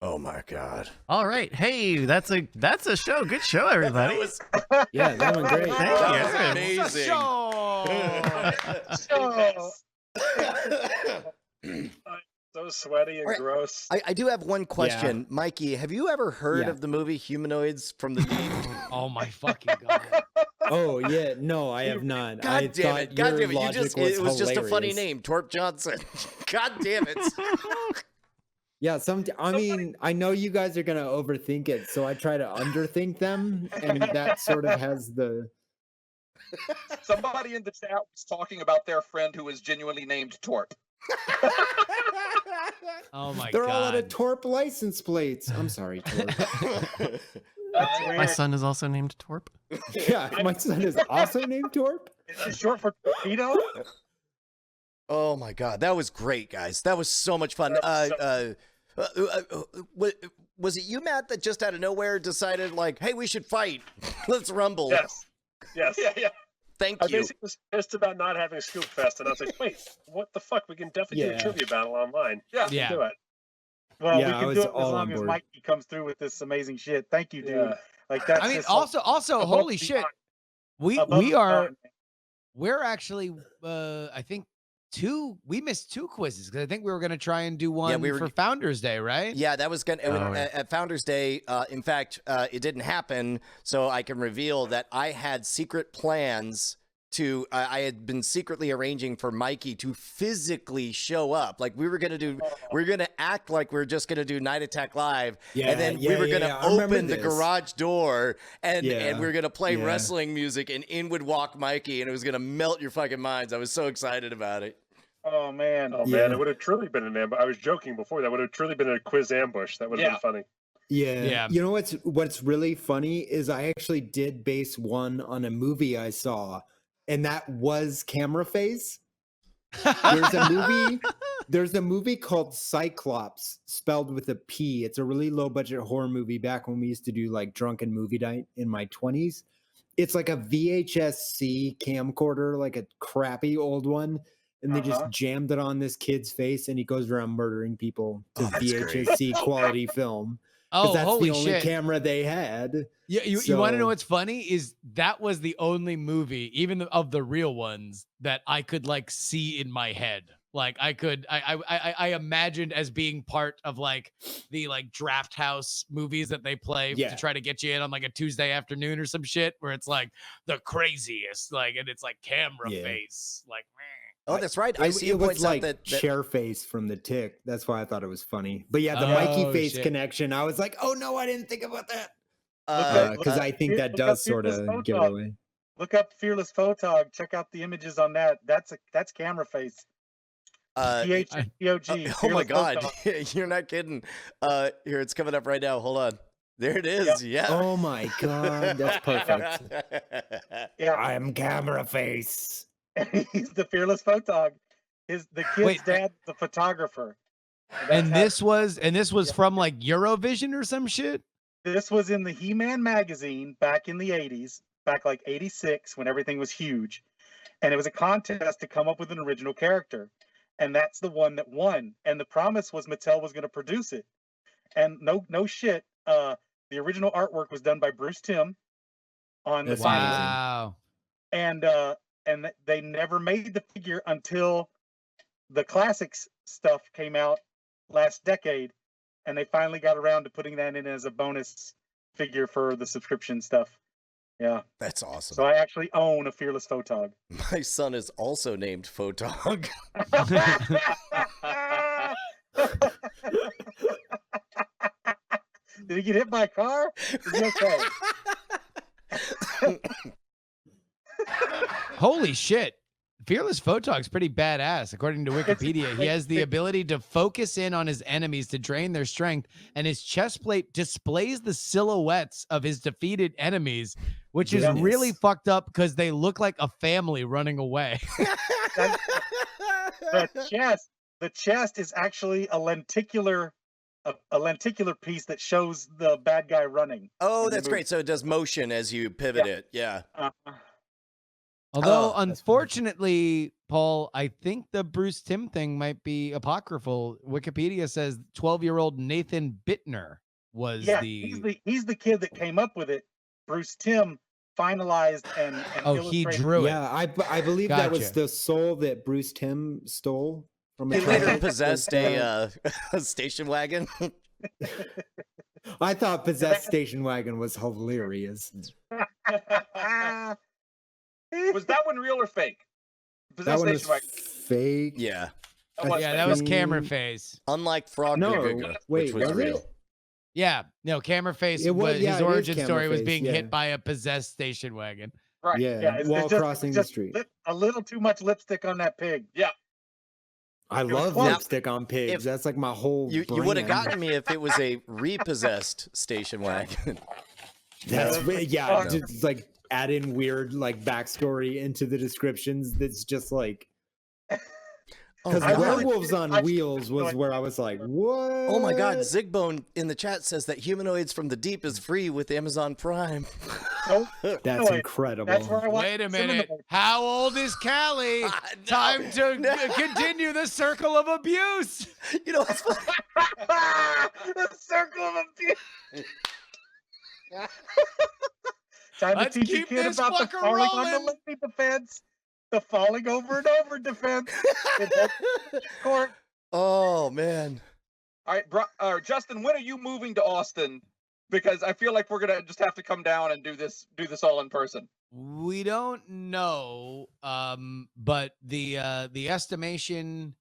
Oh my God. All right. Hey, that's a show. Good show, everybody. Yeah, that went great. Thank That you. was amazing. So sweaty and All right. gross. I do have one question. Mikey, have you ever heard of the movie Humanoids from the Deep? Oh my fucking God. Oh yeah, no, I have not. God damn it. God damn it. You just it was just a funny hilarious. name, Torp Johnson. God damn it. Yeah, I mean, I know you guys are gonna overthink it, so I try to underthink them, and that sort of has the. Somebody in the chat was talking about their friend who was genuinely named Torp. Oh my They're God. all out of Torp license plates. I'm sorry, Torp. My son is also named Torp. Yeah, my son is also named Torp. Is it short for torpedo? Oh my God, that was great, guys. That was so much fun. Was it you, Matt, that just out of nowhere decided, like, hey, we should fight? Let's rumble. Yes. Yes. Yeah. Thank I you. basically was pissed about not having a Scoop Fest, and I was like, wait, what the fuck? We can definitely do a trivia battle online. Yeah. We can do it. Well, Yeah, we I can was do it as all long on as board. Mikey comes through with this amazing shit. Thank you, dude. Yeah. Like that's I mean, just also, above holy and shit. beyond. We Above and are beyond. we're actually I think we missed 2 quizzes because I think we were gonna try and do one we were- for Founders Day, right? Yeah, that was gonna at Founders Day. In fact, it didn't happen. So I can reveal that I had secret plans to. I had been secretly arranging for Mikey to physically show up. Like we were gonna act like we were just gonna do Night Attack Live, and then we were gonna open the garage door and we were gonna play wrestling music, and in would walk Mikey, and it was gonna melt your fucking minds. I was so excited about it. Oh man, it would have truly been an ambush. I was joking before. That would have truly been a quiz ambush. That would have been funny. Yeah. You know what's really funny is I actually did base one on a movie I saw, and that was Camera Face. There's a movie called Cyclops, spelled with a P. It's a really low budget horror movie back when we used to do like drunken movie night in my 20s. It's like a VHS-C camcorder, like a crappy old one. And they just jammed it on this kid's face, and he goes around murdering people to VHS-C quality film. Oh, that's holy the only shit. camera they had. Yeah, you want to know what's funny is that was the only movie, even of the real ones, that I could like see in my head. Like I imagined as being part of like the like Draft House movies that they play to try to get you in on like a Tuesday afternoon or some shit where it's like the craziest, like, and it's like Camera Face, like. Oh, that's right. I see. It was like that chair face from the Tick. That's why I thought it was funny. But yeah, the Mikey face connection. I was like, oh no, I didn't think about that. Because I think that does sort of give it away. Look up Fearless Photog. Check out the images on that. That's Camera Face. P-H-O-G. Oh my God, you're not kidding. Here, it's coming up right now. Hold on. There it is. Yeah. Oh my God, that's perfect. Yeah, I'm Camera Face. He's the Fearless Photog. The kid's dad, the photographer. And this was from like Eurovision or some shit. This was in the He-Man magazine back in the 80s, back like 86 when everything was huge. And it was a contest to come up with an original character. And that's the one that won. And the promise was Mattel was going to produce it. And no shit. The original artwork was done by Bruce Timm on the Wow. And they never made the figure until the classics stuff came out last decade, and they finally got around to putting that in as a bonus figure for the subscription stuff. Yeah, that's awesome. So I actually own a Fearless Photog. My son is also named Photog. Did he get hit by a car? Is he okay? Holy shit. Fearless Photog's pretty badass. According to Wikipedia, he has the ability to focus in on his enemies to drain their strength, and his chest plate displays the silhouettes of his defeated enemies, which is really fucked up because they look like a family running away. The chest is actually a lenticular piece that shows the bad guy running. Oh, that's great. So it does motion as you pivot it. Yeah. Although, unfortunately, Paul, I think the Bruce Timm thing might be apocryphal. Wikipedia says 12-year-old Nathan Bittner was he's the kid that came up with it. Bruce Timm finalized and Oh, he illustrated. drew it. Yeah, I believe that was Gotcha. the soul that Bruce Timm stole from a He later child. possessed a station wagon. I thought possessed station wagon was hilarious. Was that one real or fake? That one was fake. Yeah. That was camera face. Unlike Frog No, Gugga, wait, which was was real. it? Yeah, no, camera face. It was- His yeah, it is origin camera story was face, being yeah. hit by a possessed station wagon. Right. Yeah, it's while just- crossing it's the just street. a little too much lipstick on that pig. Yeah. I was love fun. lipstick on pigs. If That's like my whole. You would have brand. gotten me if it was a repossessed station wagon. That's Yeah. just like add in weird like backstory into the descriptions. That's just like because God. werewolves on wheels was where I was like, what? Oh my God, Zigbone in the chat says that Humanoids from the Deep is free with Amazon Prime. That's incredible. That's where I want Wait a minute. How old is Callie? Time to continue the circle of abuse. You know, it's funny. The circle of abuse. Time Let's to teach keep a kid this about the fucker falling on the rolling. levee defense, the falling over and over defense. Court. Oh man. All right, Justin, when are you moving to Austin? Because I feel like we're gonna just have to come down and do this all in person. We don't know, but the estimation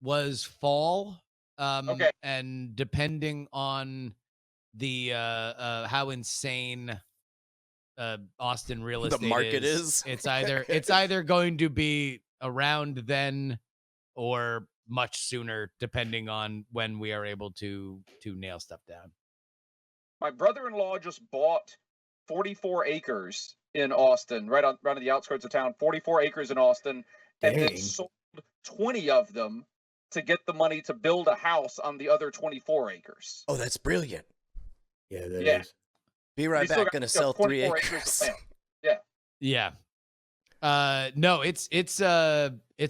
was fall. Okay. And depending on the how insane Austin real The estate market is. it's either going to be around then or much sooner, depending on when we are able to nail stuff down. My brother-in-law just bought 44 acres in Austin, right on the outskirts of town. 44 acres in Austin, and then Dang. sold 20 of them to get the money to build a house on the other 24 acres. Oh, that's brilliant. Yeah, that Yeah. is. Be right He's still back. got, Gonna sell 3 24 acres. of land. Yeah. No, it's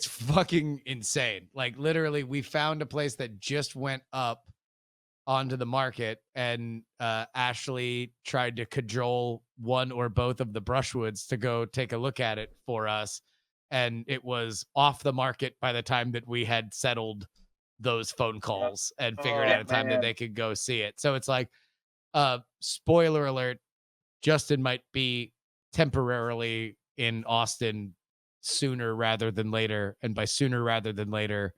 fucking insane. Like literally we found a place that just went up onto the market, and Ashley tried to cajole one or both of the Brushwoods to go take a look at it for us, and it was off the market by the time that we had settled those phone calls and figured out a time that they could go see it. So it's like spoiler alert, Justin might be temporarily in Austin sooner rather than later, and by sooner rather than later,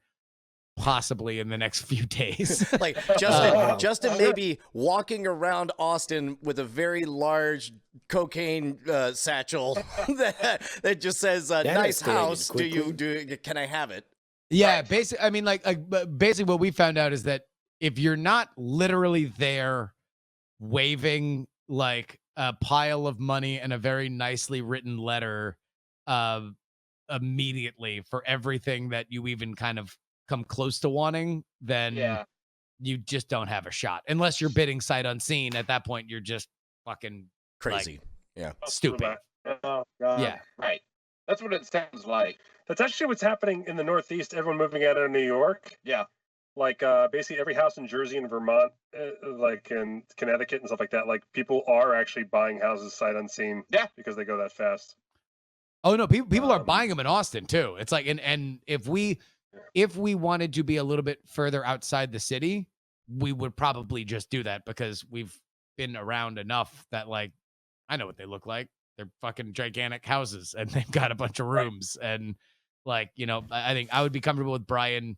possibly in the next few days. Like Justin may be walking around Austin with a very large cocaine satchel that just says "nice escalated house." quickly. Can I have it? Yeah, basically, I mean, basically, what we found out is that if you're not literally there, waving like a pile of money and a very nicely written letter, immediately for everything that you even kind of come close to wanting, then you just don't have a shot unless you're bidding sight unseen. At that point, you're just fucking Crazy. Yeah. stupid. Oh God. Yeah. Right. That's what it sounds like. That's actually what's happening in the Northeast. Everyone moving out of New York. Yeah. Like basically every house in Jersey and Vermont, like in Connecticut and stuff like that. Like people are actually buying houses sight unseen. Yeah. Because they go that fast. Oh no, people are buying them in Austin too. It's like, and if we wanted to be a little bit further outside the city, we would probably just do that, because we've been around enough that like I know what they look like. They're fucking gigantic houses, and they've got a bunch of rooms, and like, you know, I think I would be comfortable with Brian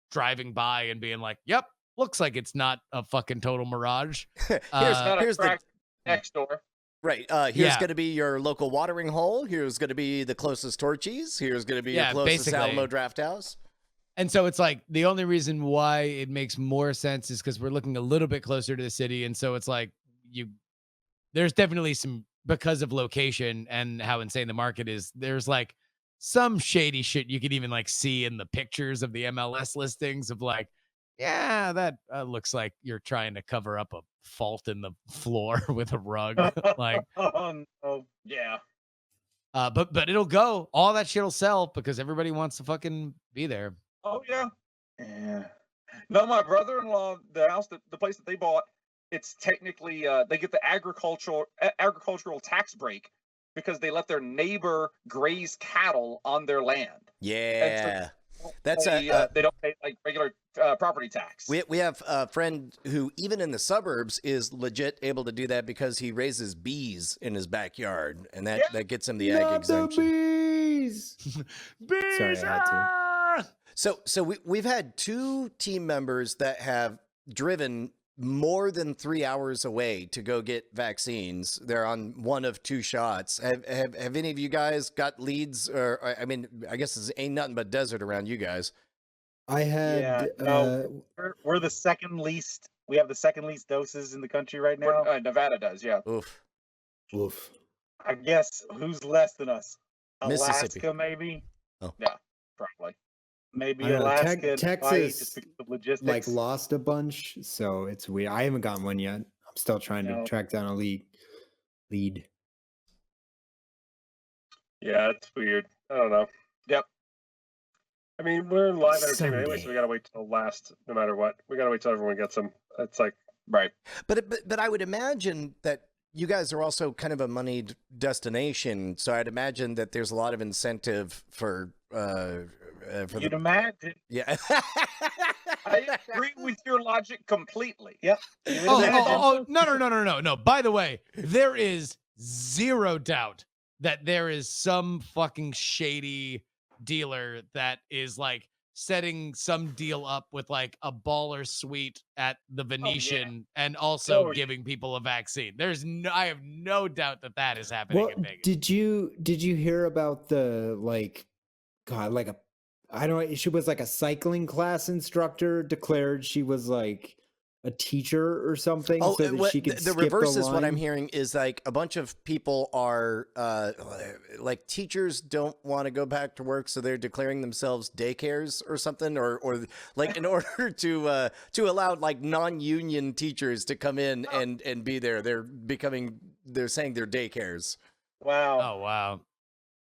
driving by and being like, "Yep, looks like it's not a fucking total mirage." Here's the next door. Right. Here's going to be your local watering hole. Here's going to be the closest Torchies. Here's going to be your closest basically. Alamo Draft House. And so it's like the only reason why it makes more sense is because we're looking a little bit closer to the city. And so it's like there's definitely some, because of location and how insane the market is, there's like some shady shit you can even like see in the pictures of the MLS listings of like, yeah, that looks like you're trying to cover up a fault in the floor with a rug. Like, Oh no. Yeah. But it'll go. All that shit'll sell because everybody wants to fucking be there. Oh yeah. Yeah. No, my brother-in-law, the place that they bought, it's technically they get the agricultural tax break because they let their neighbor graze cattle on their land. Yeah. That's they don't pay like regular property tax. We have a friend who, even in the suburbs, is legit able to do that because he raises bees in his backyard, and that gets him the ag exemption. Bees. Bees! Sorry, I had to. So we've had 2 team members that have driven more than 3 hours away to go get vaccines. They're on one of 2 shots. Have any of you guys got leads? Or I mean, I guess it ain't nothing but desert around you guys. I had We're the second least. We have the second least doses in the country right now. Nevada does, yeah. Oof. I guess who's less than us? Mississippi. Alaska, maybe. Oh. Yeah, probably. Maybe I don't know, Alaska. and Hawaii, Texas, just because of logistics. like lost a bunch, so it's weird. I haven't gotten one yet. I'm still trying to track down a lead. Yeah, it's weird. I don't know. Yep. I mean, we're live entertainment anyway, so Someday. we gotta wait till last, no matter what. We gotta wait till everyone gets them. It's like, Right. But I would imagine that you guys are also kind of a moneyed destination, so I'd imagine that there's a lot of incentive for You'd imagine. yeah. I agree with your logic completely. Yep. No. By the way, there is zero doubt that there is some fucking shady dealer that is like setting some deal up with like a baller suite at the Venetian and also giving people a vaccine. I have no doubt that is happening in Vegas. Did you hear about the she was like a cycling class instructor declared she was like a teacher or something so that she could the skip reverse the is what I'm line? hearing is like a bunch of people are like teachers don't want to go back to work, so they're declaring themselves daycares or something, or like in order to allow like non-union teachers to come in and be there, they're saying they're daycares. Wow. Oh wow.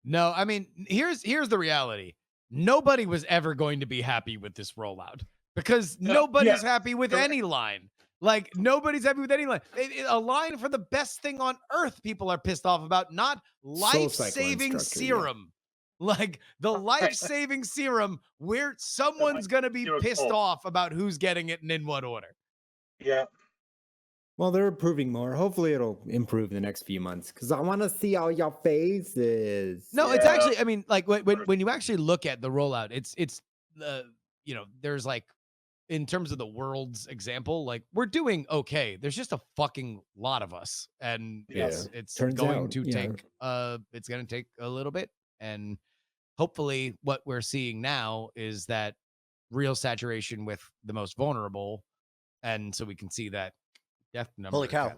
No, I mean, here's the reality. Nobody was ever going to be happy with this rollout because nobody's happy with any line. Like, nobody's happy with any line. A line for the best thing on earth people are pissed off about, not life-saving serum. Like, the life-saving serum where someone's going to be pissed off about who's getting it and in what order. Yeah. Well, they're improving more. Hopefully it'll improve in the next few months because I want to see all your faces. No, it's actually, I mean, like when you actually look at the rollout, it's there's like, in terms of the world's example, like we're doing okay. There's just a fucking lot of us, and it's going to take a little bit, and hopefully what we're seeing now is that real saturation with the most vulnerable, and so we can see that death number. Holy cow.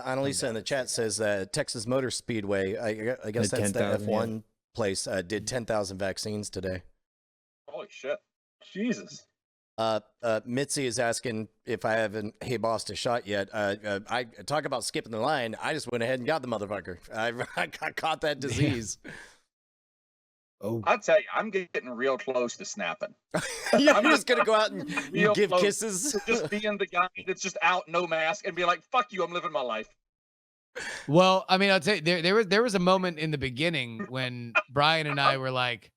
Annalisa in the chat says Texas Motor Speedway, I guess that's the F1 place, did 10,000 vaccines today. Holy shit. Jesus. Mitzi is asking if I haven't Hey Boss a shot yet. I talk about skipping the line. I just went ahead and got the motherfucker. I caught that disease. Oh, I'll tell you, I'm getting real close to snapping. I'm just going to go out and give close. kisses. Just being the guy that's just out, no mask, and be like, fuck you, I'm living my life. Well, I mean, I'll tell you, there was a moment in the beginning when Brian and I were like,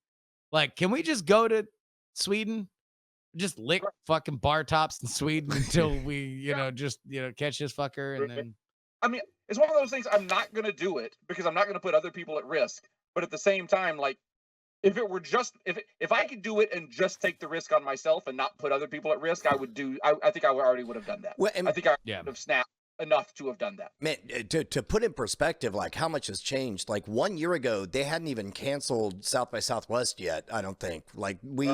can we just go to Sweden? Just lick fucking bar tops in Sweden until we, catch this fucker. And then, I mean, it's one of those things. I'm not going to do it because I'm not going to put other people at risk. But at the same time, like, if it were just, if I could do it and just take the risk on myself and not put other people at risk, I would do. I think I already would have done that. Well, I think I would have snapped enough to have done that. Man, to put in perspective, like how much has changed. Like 1 year ago, they hadn't even canceled South by Southwest yet. I don't think. Like we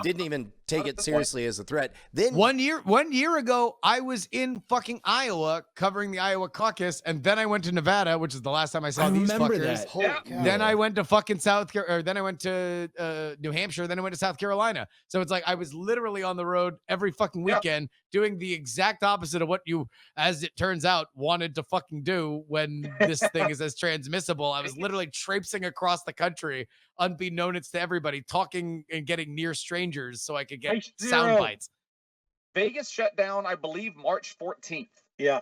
didn't even take it seriously as a threat. Then 1 year ago, I was in fucking Iowa covering the Iowa caucus, and then I went to Nevada, which is the last time I saw these fuckers. Then I went to fucking then I went to New Hampshire, then I went to South Carolina. So it's like I was literally on the road every fucking weekend doing the exact opposite of what you, as it turns out, wanted to fucking do when this thing is as transmissible. I was literally traipsing across the country, unbeknownst to everybody, talking and getting near strangers so I could get sound bites. Vegas shut down, I believe, March 14th. Yeah.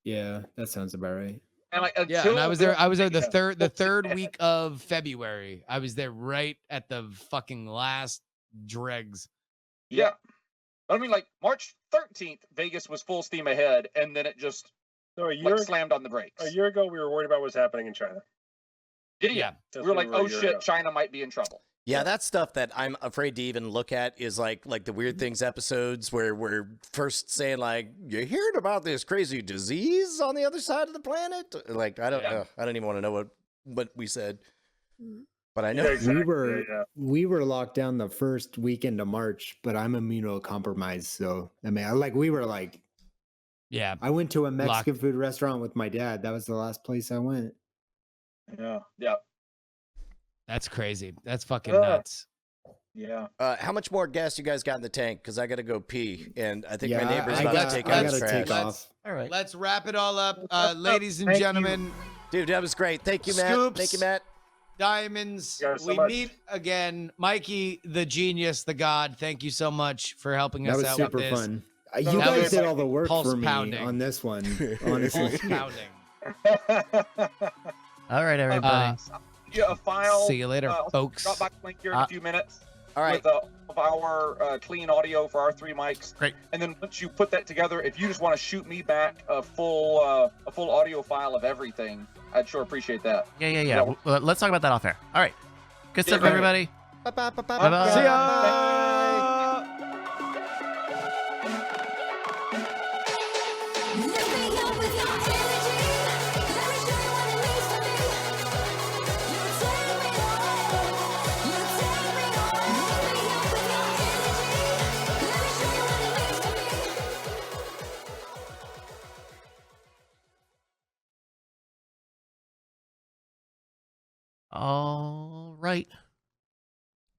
Yeah, that sounds about right. And like, Yeah, and I was there the Yeah. third week of February. I was there right at the fucking last dregs. Yeah. I mean, like March 13th, Vegas was full steam ahead, and then it just slammed on the brakes. A year ago, we were worried about what's happening in China. Yeah. We were like, oh shit, China might be in trouble. Yeah, that's stuff that I'm afraid to even look at is like the Weird Things episodes where we're first saying like, you heard about this crazy disease on the other side of the planet? Like, I don't even want to know what we said. But I know we were locked down the first weekend of March, but I'm immunocompromised, so I mean, we were like, yeah. I went to a Mexican food restaurant with my dad. That was the last place I went. Yeah. That's crazy. That's fucking nuts. Yeah. How much more gas you guys got in the tank? Because I got to go pee, and I think my neighbor's about to take out his trash. Take off. All right. Let's wrap it all up, ladies and gentlemen. Dude, that was great. Thank you, Matt. Scoops. Thank you, Matt. Diamonds. We meet again. Mikey, the genius, the god. Thank you so much for helping us out with this. That was super fun. You guys did all the work for me on this one. Honestly, pounding. All right, everybody. A file. See you later, folks. Dropbox link here in a few minutes. All right. With our clean audio for our 3 mics. Great. And then once you put that together, if you just want to shoot me back a full audio file of everything, I'd sure appreciate that. Yeah. Well, let's talk about that off air. All right. Good stuff, everybody. Bye-bye. See ya. All right.